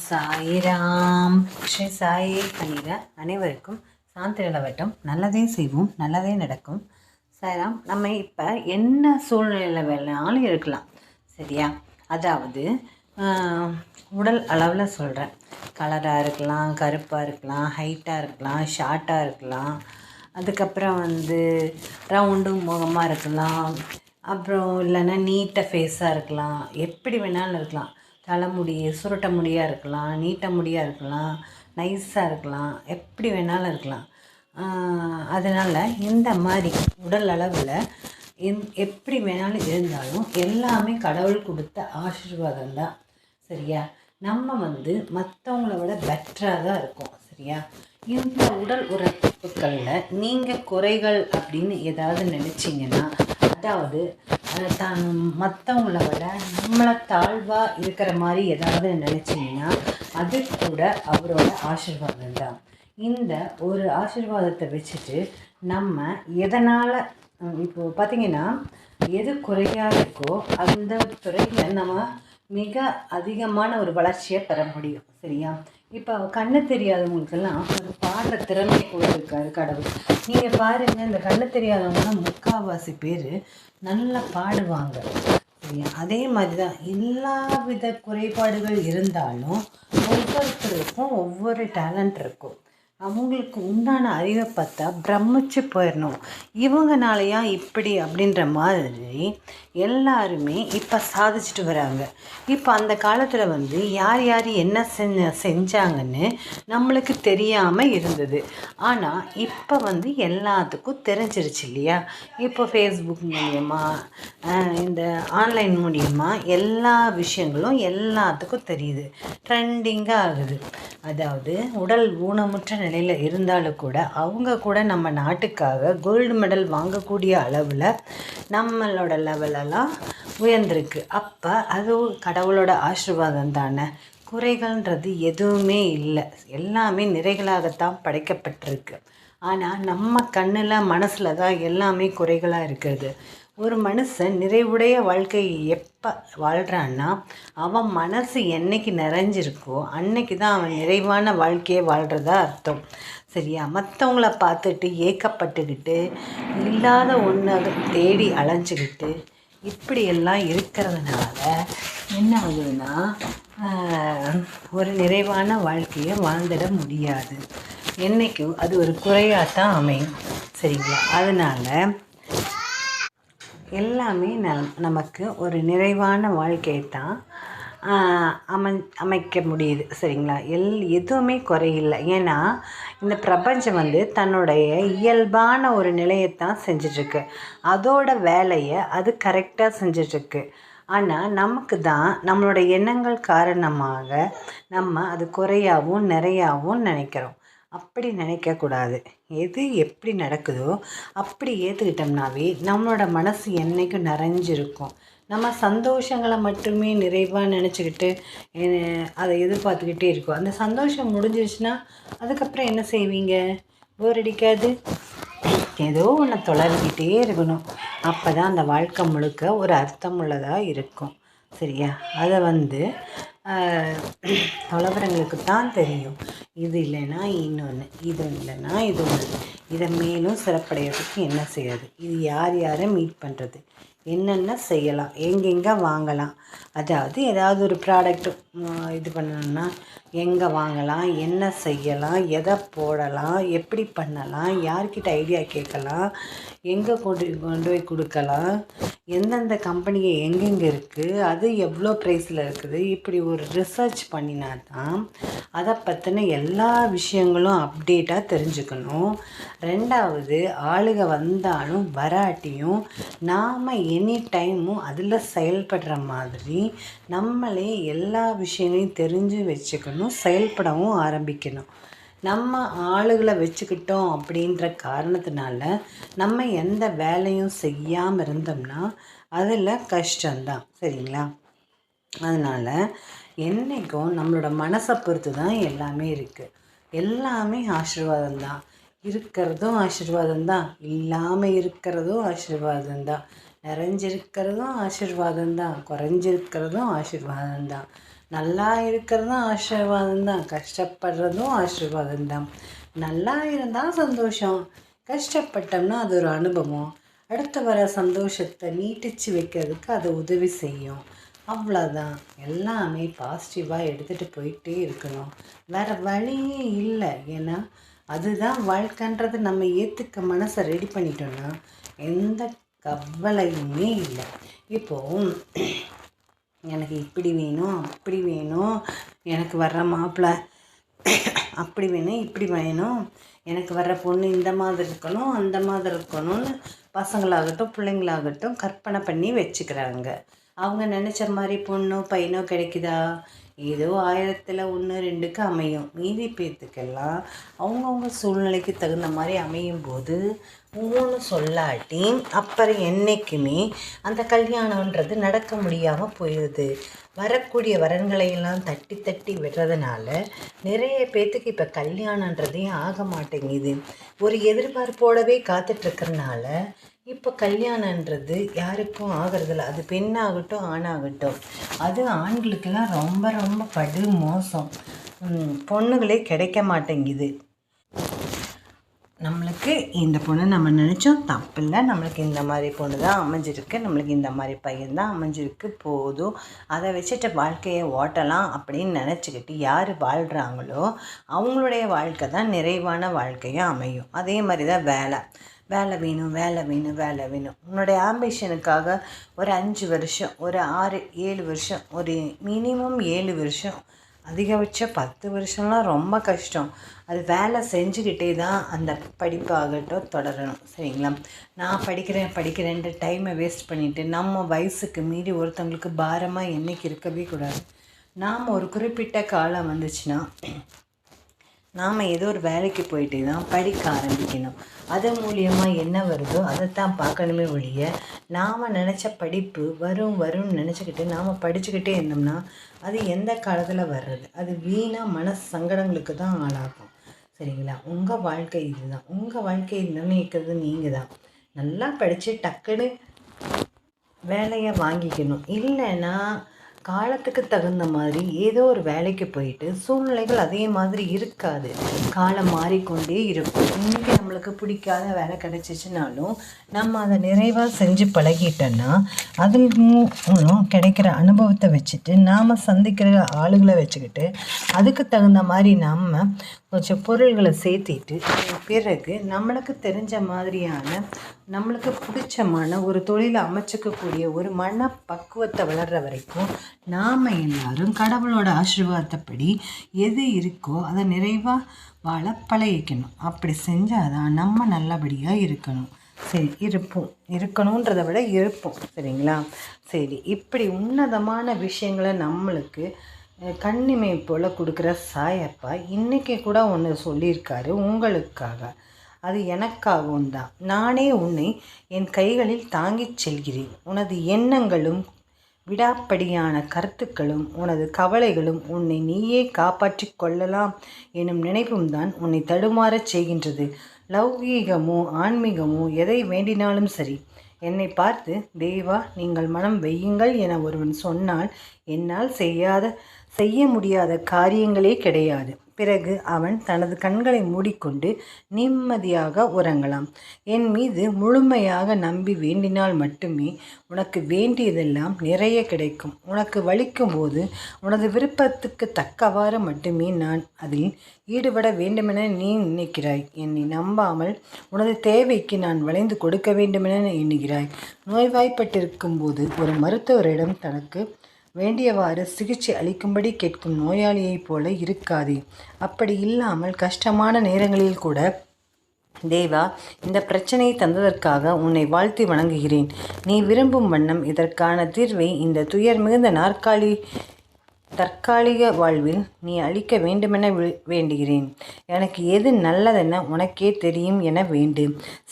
சாயிராம் ஸ்ரீ சாயி பணிக அனைவருக்கும் சாந்தி நிலவட்டம். நல்லதே செய்வோம், நல்லதே நடக்கும். சாயிராம். நம்ம இப்போ என்ன சூழ்நிலையில் வேணாலும் இருக்கலாம், சரியா? அதாவது உடல் அளவில் சொல்கிறேன். கலராக இருக்கலாம், கருப்பாக இருக்கலாம், ஹைட்டாக இருக்கலாம், ஷார்ட்டாக இருக்கலாம், அதுக்கப்புறம் ரவுண்டு முகமாக இருக்கலாம், அப்புறம் இல்லைன்னா நீட்டாக ஃபேஸாக இருக்கலாம், எப்படி வேணாலும் இருக்கலாம். தலைமுடி சுருட்ட முடியாக இருக்கலாம், நீட்ட முடியாக இருக்கலாம், நைஸாக இருக்கலாம், எப்படி வேணாலும் இருக்கலாம். அதனால் இந்த மாதிரி உடல் அளவில் எப்படி வேணாலும் இருந்தாலும் எல்லாமே கடவுள் கொடுத்த ஆசீர்வாதம் தான், சரியா? நம்ம மற்றவங்கள விட பெட்டராக தான் இருக்கும், சரியா? இந்த உடல் உறுப்புகளில் நீங்கள் குறைகள் அப்படின்னு ஏதாவது நினச்சிங்கன்னா, அதாவது தான் மற்றவங்கள விட நம்மளை தாழ்வாக இருக்கிற மாதிரி ஏதாவது நினச்சிங்கன்னா அது கூட அவரோட ஆசீர்வாதம் தான். இந்த ஒரு ஆசீர்வாதத்தை வச்சுட்டு நம்ம எதனால் இப்போது பார்த்திங்கன்னா எது குறையாக இருக்கோ அந்த துறையில் நம்ம மிக அதிகமான ஒரு வளர்ச்சியை பெற முடியும், சரியா? இப்போ கண்ணு தெரியாதவங்களுக்கெல்லாம் ஒரு பாடுற திறமை கூட இருக்காது கடவுள். நீங்கள் பாருங்கள், இந்த கண்ணு தெரியாதவங்கன்னா முக்கால்வாசி பேர் நல்லா பாடுவாங்க, சரியா? அதே மாதிரி தான் எல்லா வித குறைபாடுகள் இருந்தாலும் ஒவ்வொருத்தருக்கும் ஒவ்வொரு டேலண்ட் இருக்கும். அவங்களுக்கு உண்டான அறிவை பார்த்தா பிரமிச்சு போயிடணும். இவங்கனாலையா இப்படி அப்படின்ற மாதிரி எல்லாருமே இப்போ சாதிச்சுட்டு வராங்க. இப்போ அந்த காலத்தில் யார் யார் என்ன செஞ்சாங்கன்னு நம்மளுக்கு தெரியாமல் இருந்தது. ஆனால் இப்போ எல்லாத்துக்கும் தெரிஞ்சிருச்சு இல்லையா? இப்போ ஃபேஸ்புக் மூலியமாக இந்த ஆன்லைன் மூலியமாக எல்லா விஷயங்களும் எல்லாத்துக்கும் தெரியுது, ட்ரெண்டிங்காக ஆகுது. அதாவது உடல் ஊனமுற்ற நிலையில் இருந்தாலும் கூட அவங்க கூட நம்ம நாட்டுக்காக கோல்டு மெடல் வாங்கக்கூடிய அளவில் நம்மளோட லெவலெல்லாம் உயர்ந்திருக்கு. அப்போ அது கடவுளோட ஆசீர்வாதம் தானே. குறைகள்ன்றது எதுவுமே இல்லை, எல்லாமே நிறைகளாகத்தான் படைக்கப்பட்டிருக்கு. ஆனால் நம்ம கண்ணில் மனசில் தான் எல்லாமே குறைகளாக இருக்கிறது. ஒரு மனுஷன் நிறைவுடைய வாழ்க்கையை எப்போ வாழ்கிறான்னா அவன் மனசு என்னைக்கு நிறைஞ்சிருக்கோ அன்னைக்கு தான் அவன் நிறைவான வாழ்க்கையை வாழ்கிறதா அர்த்தம், சரியா? மற்றவங்கள பார்த்துட்டு ஏக்கப்பட்டுக்கிட்டு இல்லாத ஒன்றை தேடி அலைஞ்சிக்கிட்டு இப்படியெல்லாம் இருக்கிறதுனால என்ன ஆகுதுன்னா ஒரு நிறைவான வாழ்க்கையை வாழ்ந்துட முடியாது. என்றைக்கும் அது ஒரு குறையாகத்தான் அமையும், சரிங்களா? அதனால் எல்லாமே நமக்கு ஒரு நிறைவான வாழ்க்கையை தான் அமைக்க முடியுது, சரிங்களா? எதுவுமே குறையில்லை. ஏன்னா இந்த பிரபஞ்சம் தன்னுடைய இயல்பான ஒரு நிலையத்தான் செஞ்சிட்ருக்கு. அதோட வேலையை அது கரெக்டாக செஞ்சிட்ருக்கு. ஆனால் நமக்கு தான் நம்மளோட எண்ணங்கள் காரணமாக நம்ம அது குறையாகவும் நிறையாகவும் நினைக்கிறோம். அப்படி நினைக்கக்கூடாது. எது எப்படி நடக்குதோ அப்படி ஏற்றுக்கிட்டோம்னாவே நம்மளோட மனசு என்றைக்கும் நிறைஞ்சிருக்கும். நம்ம சந்தோஷங்களை மட்டுமே நிறைவாக நினச்சிக்கிட்டு அதை எதிர்பார்த்துக்கிட்டே இருக்கோம். அந்த சந்தோஷம் முடிஞ்சிருச்சுன்னா அதுக்கப்புறம் என்ன செய்வீங்க? போர் அடிக்காது? ஏதோ ஒன்று தொடர்கிட்டே இருக்கணும். அப்போ தான் அந்த வாழ்க்கை முழுக்க ஒரு அர்த்தம் உள்ளதாக இருக்கும், சரியா? அதை தொலைவரங்களுக்கு தான் தெரியும். இது இல்லைன்னா இன்னொன்று, இது இல்லைன்னா இது ஒன்று. இதை மேலும் சிறப்படைகிறதுக்கு என்ன செய்யாது? இது யார் யாரை மீட் பண்ணுறது, என்னென்ன செய்யலாம், எங்கெங்கே வாங்கலாம், அதாவது ஏதாவது ஒரு ப்ராடக்ட் இது பண்ணணும்னா எங்கே வாங்கலாம், என்ன செய்யலாம், எதை போடலாம், எப்படி பண்ணலாம், யார்கிட்ட ஐடியா கேட்கலாம், எங்கே கொண்டு போய் கொடுக்கலாம், எந்தெந்த கம்பெனியை எங்கெங்கே இருக்குது, அது எவ்வளோ ப்ரைஸில் இருக்குது, இப்படி ஒரு ரிசர்ச் பண்ணினா தான் அதை பற்றின எல்லா விஷயங்களும் அப்டேட்டாக தெரிஞ்சுக்கணும். ரெண்டாவது, ஆளுக வந்தாலும் வராட்டியும் நாம் எனி டைமும் அதில் செயல்படுற மாதிரி நம்மளே எல்லா விஷயங்களையும் தெரிஞ்சு வச்சுக்கணும், செயல்படவும் ஆரம்பிக்கணும். நம்ம ஆளுகளை வச்சுக்கிட்டோம் அப்படின்ற காரணத்தினால நம்ம எந்த வேலையும் செய்யாமல் இருந்தோம்னா அதில் கஷ்டம்தான், சரிங்களா? அதனால் என்றைக்கும் நம்மளோட மனசை பொறுத்து தான் எல்லாமே இருக்குது. எல்லாமே ஆசீர்வாதம் தான். இருக்கிறதும் ஆசீர்வாதம் தான், இல்லாமல் இருக்கிறதும் ஆசீர்வாதம் தான், நிறைஞ்சிருக்கிறதும் ஆசீர்வாதம் தான், குறைஞ்சிருக்கிறதும் ஆசீர்வாதம் தான். நல்லா இருக்கிறதும் ஆசீர்வாதம் தான், கஷ்டப்படுறதும் ஆசீர்வாதம் தான். நல்லா இருந்தால் சந்தோஷம், கஷ்டப்பட்டோம்னா அது ஒரு அனுபவம். அடுத்து வர சந்தோஷத்தை நீட்டிச்சு வைக்கிறதுக்கு அது உதவி செய்யும். அவ்வளோதான். எல்லாமே பாசிட்டிவாக எடுத்துகிட்டு போயிட்டே இருக்கணும். வேறு வழியே இல்லை. ஏன்னா அதுதான் வாழ்க்கைன்றது. நம்ம ஏற்றுக்க மனசை ரெடி பண்ணிட்டோன்னா எந்த கவலையுமே இல்லை. இப்போது எனக்கு இப்படி வேணும், அப்படி வேணும், எனக்கு வர்ற மாப்பிள்ளை அப்படி வேணும், இப்படி வேணும், எனக்கு வர்ற பொண்ணு இந்த மாதிரி இருக்கணும், அந்த மாதிரி இருக்கணும்னு பசங்களாகட்டும் பிள்ளைங்களாகட்டும் கற்பனை பண்ணி வச்சுக்கிறாங்க. அவங்க நினச்ச மாதிரி பொண்ணோ பையனோ கிடைக்குதா? ஏதோ 1000ல் 1 2க்கு அமையும். மீதி பேர்த்துக்கெல்லாம் அவங்கவுங்க சூழ்நிலைக்கு தகுந்த மாதிரி அமையும் போது ஒவ்வொன்று சொல்லாட்டி அப்புறம் என்றைக்குமே அந்த கல்யாணன்றது நடக்க முடியாமல் போயிடுது. வரக்கூடிய வரன்களையெல்லாம் தட்டி தட்டி விடுறதுனால நிறைய பேர்த்துக்கு இப்போ கல்யாணன்றதே ஆக மாட்டேங்குது. ஒரு எதிர்பார்ப்போடவே காத்துட்ருக்கறனால இப்போ கல்யாணன்றது யாருக்கும் ஆகிறதில்ல. அது பெண்ணாகட்டும் ஆணாகட்டும். அது ஆண்களுக்கெல்லாம் ரொம்ப ரொம்ப படு மோசம். பொண்ணுகளே கிடைக்க மாட்டேங்குது. நம்மளுக்கு இந்த பொண்ணு நம்ம நினச்சோம் தப்பில்லை, நம்மளுக்கு இந்த மாதிரி பொண்ணு தான் அமைஞ்சிருக்கு, நம்மளுக்கு இந்த மாதிரி பையன் தான் அமைஞ்சிருக்கு, போதும் அதை வச்சுட்டு வாழ்க்கையை ஓட்டலாம் அப்படின்னு நினச்சிக்கிட்டு யார் வாழ்கிறாங்களோ அவங்களுடைய வாழ்க்கை தான் நிறைவான வாழ்க்கையாக அமையும். அதே மாதிரி தான் வேலை வேணும், வேலை வேணும், வேலை வேணும். உன்னுடைய ஆம்பிஷனுக்காக ஒரு 5 வருஷம், ஒரு 6 7 வருஷம், ஒரு மினிமம் 7 வருஷம், அதிகபட்சம் 10 வருஷம்லாம் ரொம்ப கஷ்டம். அது வேலை செஞ்சுக்கிட்டே தான் அந்த படிப்பாகட்டும் தொடரணும். சரிங்களா? நான் படிக்கிறேன்ட்டு டைமை வேஸ்ட் பண்ணிவிட்டு நம்ம வயசுக்கு மீறி ஒருத்தவங்களுக்கு பாரமாக என்றைக்கு இருக்கவே கூடாது. நாம் ஒரு குறிப்பிட்ட காலம் வந்துச்சுன்னா நாம் ஏதோ ஒரு வேலைக்கு போயிட்டு தான் படிக்க ஆரம்பிக்கணும். அது மூலியமாக என்ன வருதோ அதைத்தான் பார்க்கணுமே ஒழிய நாம் நினச்ச படிப்பு வரும்னு நினச்சிக்கிட்டு நாம் படிச்சுக்கிட்டே இருந்தோம்னா அது எந்த காலத்தில் வர்றது? அது வீணாக மனசு சங்கடங்களுக்கு தான் ஆளாகும். சரிங்களா? உங்கள் வாழ்க்கை இதுதான். உங்கள் வாழ்க்கையை நிர்ணயிக்கிறது நீங்கள் தான். நல்லா படித்து டக்குன்னு வேலையை வாங்கிக்கணும். இல்லைன்னா காலத்துக்கு தகுந்த மாதிரி ஏதோ ஒரு வேலைக்கு போயிட்டு சூழ்நிலைகள் அதே மாதிரி இருக்காது. காலம் மாறிக்கொண்டே இருக்கும். இன்றைக்கி நம்மளுக்கு பிடிக்காத வேலை கிடச்சிச்சினாலும் நம்ம அதை நிறைவாக செஞ்சு பழகிட்டோன்னா அதில் மூலம் கிடைக்கிற அனுபவத்தை வச்சுட்டு நாம் சந்திக்கிற ஆளுகளை வச்சுக்கிட்டு அதுக்கு தகுந்த மாதிரி நம்ம கொஞ்சம் பொருள்களை சேர்த்திட்டு பிறகு நம்மளுக்கு தெரிஞ்ச மாதிரியான நம்மளுக்கு பிடிச்சமான ஒரு தொழிலை அமைச்சிக்கக்கூடிய ஒரு மன பக்குவத்தை வளர்கிற வரைக்கும் நாம் எல்லாரும் கடவுளோட ஆசீர்வாதத்தைப்படி எது இருக்கோ அதை நிறைவாக வாழ பழகிக்கணும். அப்படி செஞ்சால் தான் நம்ம நல்லபடியாக இருக்கணும். சரி, இருக்கணுன்றதை விட இருப்போம். சரிங்களா? சரி, இப்படி உன்னதமான விஷயங்களை நம்மளுக்கு கண்ணிமை போல் கொடுக்குற சாயப்பா இன்றைக்கி கூட ஒன்று சொல்லியிருக்காரு உங்களுக்காக. அது எனக்காகவும் தான். நானே உன்னை என் கைகளில் தாங்கிச் செல்கிறேன். உனது எண்ணங்களும் விடாப்படியான கருத்துக்களும் உனது கவலைகளும் உன்னை நீயே காப்பாற்றி கொள்ளலாம் எனும் நினைப்பும் தான் உன்னை தடுமாறச் செய்கின்றது. லௌகீகமோ ஆன்மீகமோ எதை வேண்டினாலும் சரி, என்னை பார்த்து தேவா நீங்கள் மனம் வையுங்கள் என ஒருவன் சொன்னால் என்னால் செய்ய முடியாத காரியங்களே கிடையாது. பிறகு அவன் தனது கண்களை மூடிக்கொண்டு நிம்மதியாக உறங்கலாம். என் மீது முழுமையாக நம்பி வேண்டினால் மட்டுமே உனக்கு வேண்டியதெல்லாம் நிறைய கிடைக்கும். உனக்கு வலிக்கும் போது உனது விருப்பத்துக்கு தக்கவாறு மட்டுமே நான் அதில் ஈடுபட வேண்டுமென நீ நினைக்கிறாய். என்னை நம்பாமல் உனது தேவைக்கு நான் வளைந்து கொடுக்க வேண்டுமென எண்ணுகிறாய். நோய்வாய்ப்பட்டிருக்கும் போது ஒரு மருத்துவரிடம் தனக்கு வேண்டியவாறு சிகிச்சை அளிக்கும்படி கேட்கும் நோயாளியைப் போல இருக்காதே. அப்படி இல்லாமல் கஷ்டமான நேரங்களில் கூட தேவா இந்த பிரச்சனையை தந்ததற்காக உன்னை வாழ்த்தி வணங்குகிறேன். நீ விரும்பும் வண்ணம் இதற்கான தீர்வை இந்த துயர் மிகுந்த தற்காலிக வாழ்வில் நீ அளிக்க வேண்டுமென வேண்டுகிறேன். எனக்கு எது நல்லதென உனக்கே தெரியும் என வேண்டு.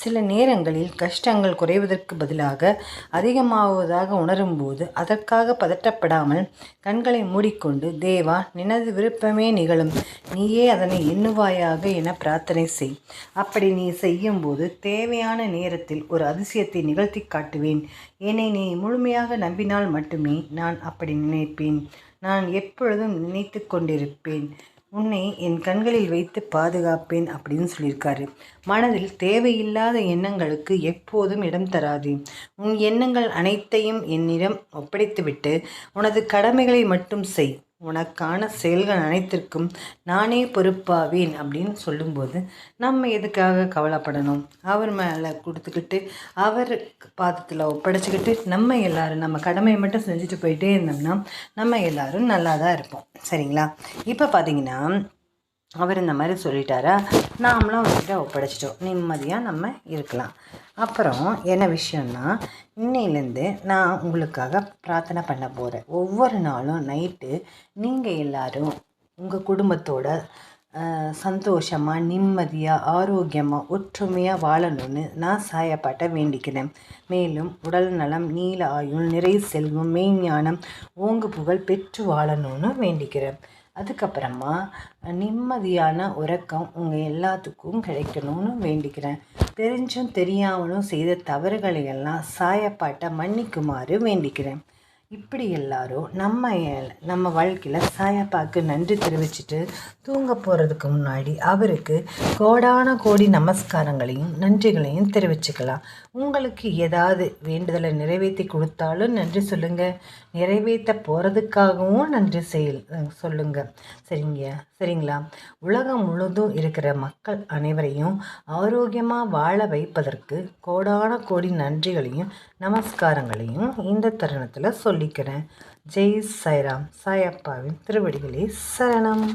சில நேரங்களில் கஷ்டங்கள் குறைவதற்கு பதிலாக அதிகமாவதாக உணரும்போது அதற்காக பதட்டப்படாமல் கண்களை மூடிக்கொண்டு தேவா நினது விருப்பமே நிகழும், நீயே அதனை எண்ணுவாயாக என பிரார்த்தனை செய். அப்படி நீ செய்யும்போது தேவையான நேரத்தில் ஒரு அதிசயத்தை நிகழ்த்தி காட்டுவேன். என்னை நீ முழுமையாக நம்பினால் மட்டுமே நான் அப்படி நினைப்பேன். நான் எப்பொழுதும் நினைத்து கொண்டிருப்பேன். உன்னை என் கண்களில் வைத்து பாதுகாப்பேன் அப்படின்னு சொல்லியிருக்காரு. மனதில் தேவையில்லாத எண்ணங்களுக்கு எப்போதும் இடம் தராது. உன் எண்ணங்கள் அனைத்தையும் என்னிடம் ஒப்படைத்துவிட்டு உனது கடமைகளை மட்டும் செய். உனக்கான செயல்கள் அனைத்திற்கும் நானே பொறுப்பாவேன் அப்படின்னு சொல்லும்போது நம்ம எதுக்காக கவலைப்படணும்? அவர் மேலே கொடுத்துக்கிட்டு அவர் பாதத்தில் ஒப்படைச்சிக்கிட்டு நம்ம எல்லாரும் நம்ம கடமையை மட்டும் செஞ்சுட்டு போயிட்டே இருந்தோம்னா நம்ம எல்லாரும் நல்லா தான் இருப்போம். சரிங்களா? இப்போ பார்த்தீங்கன்னா அவர் இந்த மாதிரி சொல்லிட்டாரா, நாமளும் அவர்கிட்ட ஒப்படைச்சிட்டோம், நிம்மதியாக நம்ம இருக்கலாம். அப்புறம் என்ன விஷயம்னா, இன்னையிலேருந்து நான் உங்களுக்காக பிரார்த்தனை பண்ண போகிறேன். ஒவ்வொரு நாளும் நைட்டு நீங்கள் எல்லாரும் உங்கள் குடும்பத்தோட சந்தோஷமாக, நிம்மதியாக, ஆரோக்கியமாக, ஒற்றுமையாக வாழணும்னு நான் சாயப்பாட்ட வேண்டிக்கிறேன். மேலும் உடல் நலம், நீல ஆயுள், நிறை செல்வம், மெய்ஞானம், ஓங்கு புகழ் பெற்று வாழணும்னு வேண்டிக்கிறேன். அதுக்கப்புறமா நிம்மதியான உறக்கம் உங்கள் எல்லாத்துக்கும் கிடைக்கணும்னு வேண்டிக்கிறேன். தெரிஞ்சும் தெரியாமலும் செய்த தவறுகளை எல்லாம் சாயப்பாட்ட மன்னிக்குமாறு வேண்டிக்கிறேன். இப்படி எல்லாரும் நம்ம வாழ்க்கையில் சாயப்பாக்கு நன்றி தெரிவிச்சுட்டு தூங்க போகிறதுக்கு முன்னாடி அவருக்கு கோடான கோடி நமஸ்காரங்களையும் நன்றிகளையும் தெரிவிச்சுக்கலாம். உங்களுக்கு ஏதாவது வேண்டுதலை நிறைவேற்றி கொடுத்தாலும் நன்றி சொல்லுங்கள், நிறைவேற்ற போகிறதுக்காகவும் நன்றி சொல்லுங்கள். சரிங்களா? உலகம் முழுதும் இருக்கிற மக்கள் அனைவரையும் ஆரோக்கியமாக வாழ வைப்பதற்கு கோடான கோடி நன்றிகளையும் நமஸ்காரங்களையும் இந்த தருணத்தில் சொல்லிக்கிறேன். ஜெய் சாய்ராம். சாயப்பாவின் திருவடிகளே சரணம்.